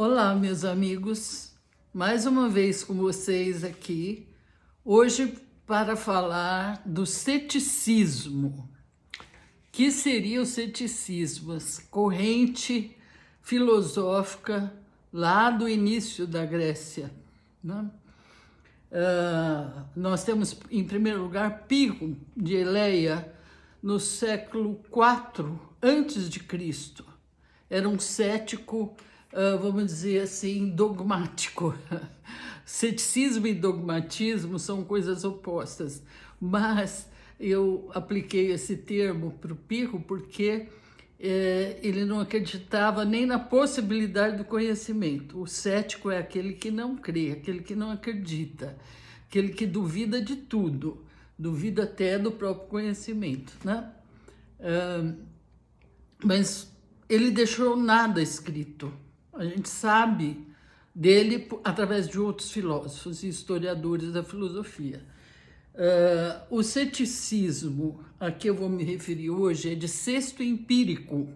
Olá, meus amigos, mais uma vez com vocês aqui, hoje para falar do ceticismo. Que seria o ceticismo? Essa corrente filosófica lá do início da Grécia, né? Nós temos, em primeiro lugar, Pirro de Eleia, no século IV antes de Cristo. Era um cético, vamos dizer assim, dogmático. Ceticismo e dogmatismo são coisas opostas, mas eu apliquei esse termo para o Pirro porque ele não acreditava nem na possibilidade do conhecimento. O cético é aquele que não crê, aquele que não acredita, aquele que duvida de tudo, duvida até do próprio conhecimento, né? Mas ele deixou nada escrito. A gente sabe dele através de outros filósofos e historiadores da filosofia. O ceticismo a que eu vou me referir hoje é de Sexto Empírico,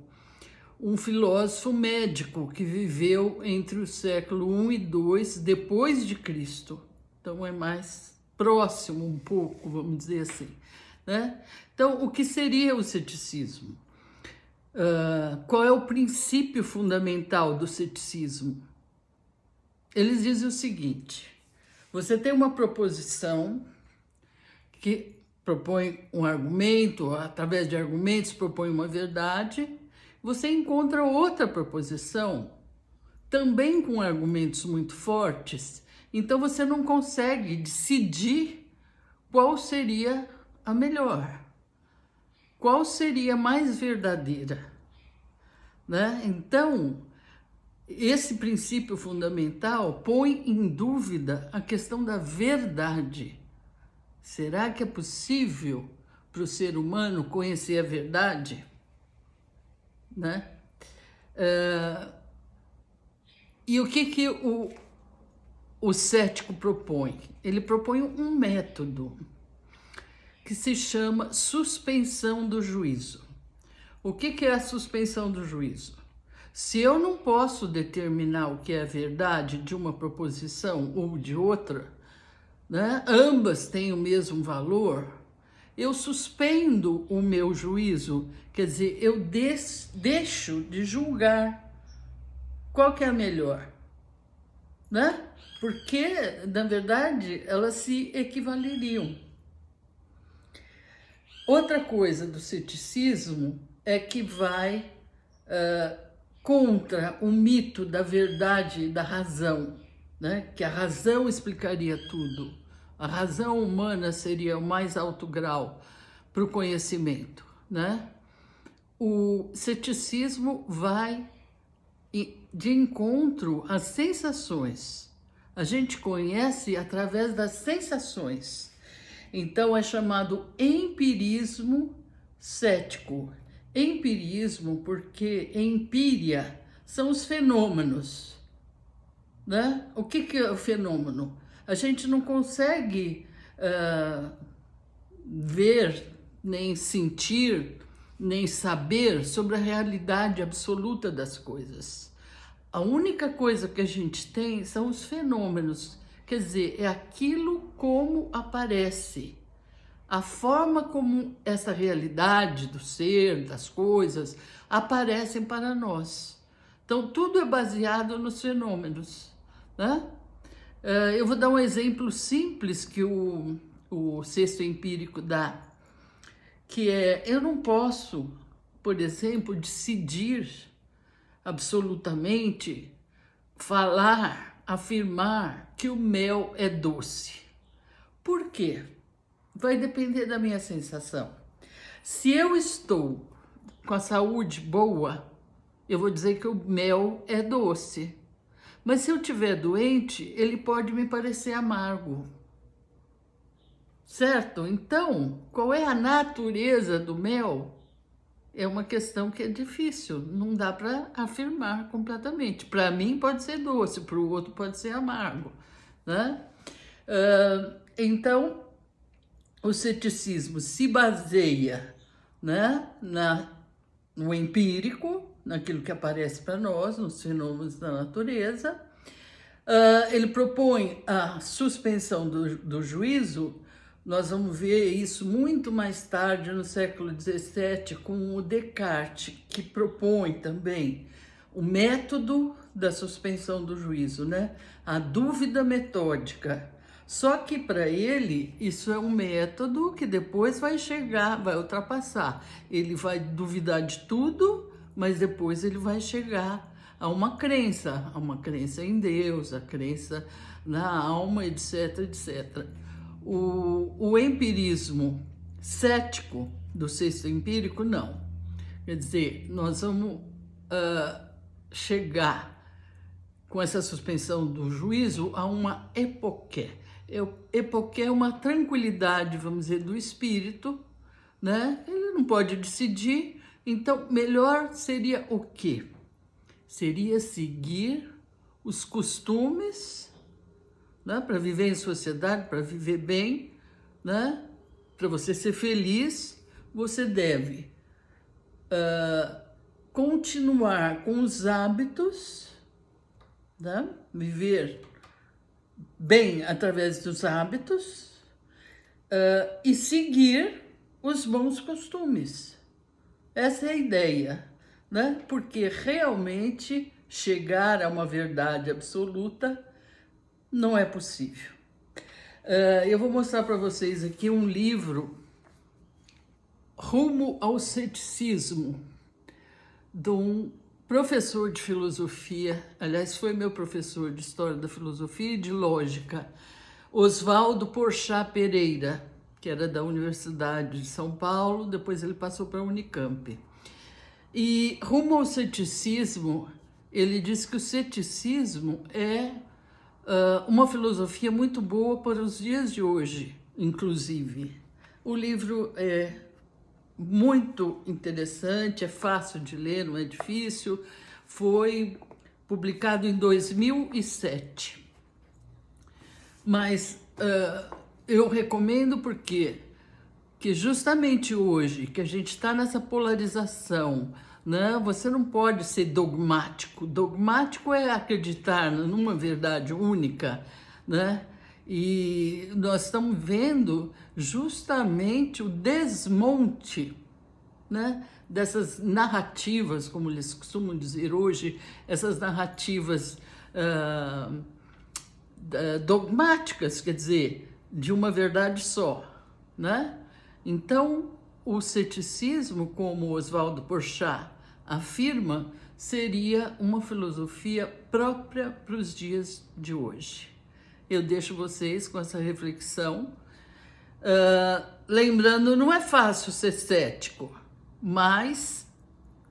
um filósofo médico que viveu entre o século I e II depois de Cristo. Então é mais próximo um pouco, vamos dizer assim, né? Então, o que seria o ceticismo? Qual é o princípio fundamental do ceticismo? Eles dizem o seguinte: você tem uma proposição que propõe um argumento, através de argumentos propõe uma verdade, você encontra outra proposição, também com argumentos muito fortes, então você não consegue decidir qual seria a melhor. Qual seria mais verdadeira, né? Então, esse princípio fundamental põe em dúvida a questão da verdade. Será que é possível para o ser humano conhecer a verdade, né? E o que o cético propõe? Ele propõe um método que se chama suspensão do juízo. O que é a suspensão do juízo? Se eu não posso determinar o que é a verdade de uma proposição ou de outra, né, ambas têm o mesmo valor, eu suspendo o meu juízo, quer dizer, eu deixo de julgar qual que é a melhor, né? Porque, na verdade, elas se equivaleriam. Outra coisa do ceticismo é que vai contra o mito da verdade e da razão, né? Que a razão explicaria tudo. A razão humana seria o mais alto grau para o conhecimento, né? O ceticismo vai de encontro às sensações. A gente conhece através das sensações. Então, é chamado empirismo cético. Empirismo porque empíria são os fenômenos, né? O que é o fenômeno? A gente não consegue ver, nem sentir, nem saber sobre a realidade absoluta das coisas. A única coisa que a gente tem são os fenômenos. Quer dizer, é aquilo como aparece, a forma como essa realidade do ser, das coisas, aparecem para nós. Então, tudo é baseado nos fenômenos, né? Eu vou dar um exemplo simples que o Sexto Empírico dá, que é, eu não posso, por exemplo, decidir absolutamente, falar, afirmar que o mel é doce. Por quê? Vai depender da minha sensação. Se eu estou com a saúde boa, eu vou dizer que o mel é doce. Mas se eu estiver doente, ele pode me parecer amargo. Certo? Então, qual é a natureza do mel? É uma questão que é difícil, não dá para afirmar completamente. Para mim pode ser doce, para o outro pode ser amargo, né? Então, o ceticismo se baseia, né, no empírico, naquilo que aparece para nós, nos fenômenos da natureza. Ele propõe a suspensão do juízo. Nós vamos ver isso muito mais tarde, no século XVII, com o Descartes, que propõe também o método da suspensão do juízo, né? A dúvida metódica. Só que para ele, isso é um método que depois vai chegar, vai ultrapassar. Ele vai duvidar de tudo, mas depois ele vai chegar a uma crença em Deus, a crença na alma, etc, etc. O empirismo cético do sexto empírico, não. Quer dizer, nós vamos chegar com essa suspensão do juízo a uma epoqué. Epoqué é uma tranquilidade, vamos dizer, do espírito, né? Ele não pode decidir, então melhor seria o quê? Seria seguir os costumes, né? Para viver em sociedade, para viver bem, né? Para você ser feliz, você deve continuar com os hábitos, né? Viver bem através dos hábitos e seguir os bons costumes. Essa é a ideia, né? Porque realmente chegar a uma verdade absoluta não é possível. Eu vou mostrar para vocês aqui um livro, Rumo ao Ceticismo, de um professor de filosofia, aliás, foi meu professor de História da Filosofia e de Lógica, Oswaldo Porchat Pereira, que era da Universidade de São Paulo, depois ele passou para a Unicamp. E Rumo ao Ceticismo, ele diz que o ceticismo é uma filosofia muito boa para os dias de hoje, inclusive. O livro é muito interessante, é fácil de ler, não é difícil. Foi publicado em 2007. Mas eu recomendo porque justamente hoje, que a gente está nessa polarização, né? Você não pode ser dogmático. Dogmático é acreditar numa verdade única, né? E nós estamos vendo justamente o desmonte, né, dessas narrativas, como eles costumam dizer hoje, essas narrativas dogmáticas, quer dizer, de uma verdade só, né? Então, o ceticismo, como Oswaldo Porchat afirma, seria uma filosofia própria para os dias de hoje. Eu deixo vocês com essa reflexão. Lembrando, não é fácil ser cético, mas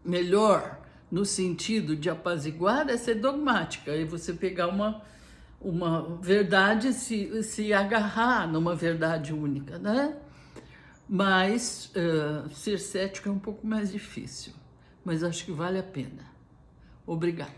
melhor no sentido de apaziguar é ser dogmática. Aí você pegar uma verdade e se agarrar numa verdade única, né? Mas ser cético é um pouco mais difícil, mas acho que vale a pena. Obrigada.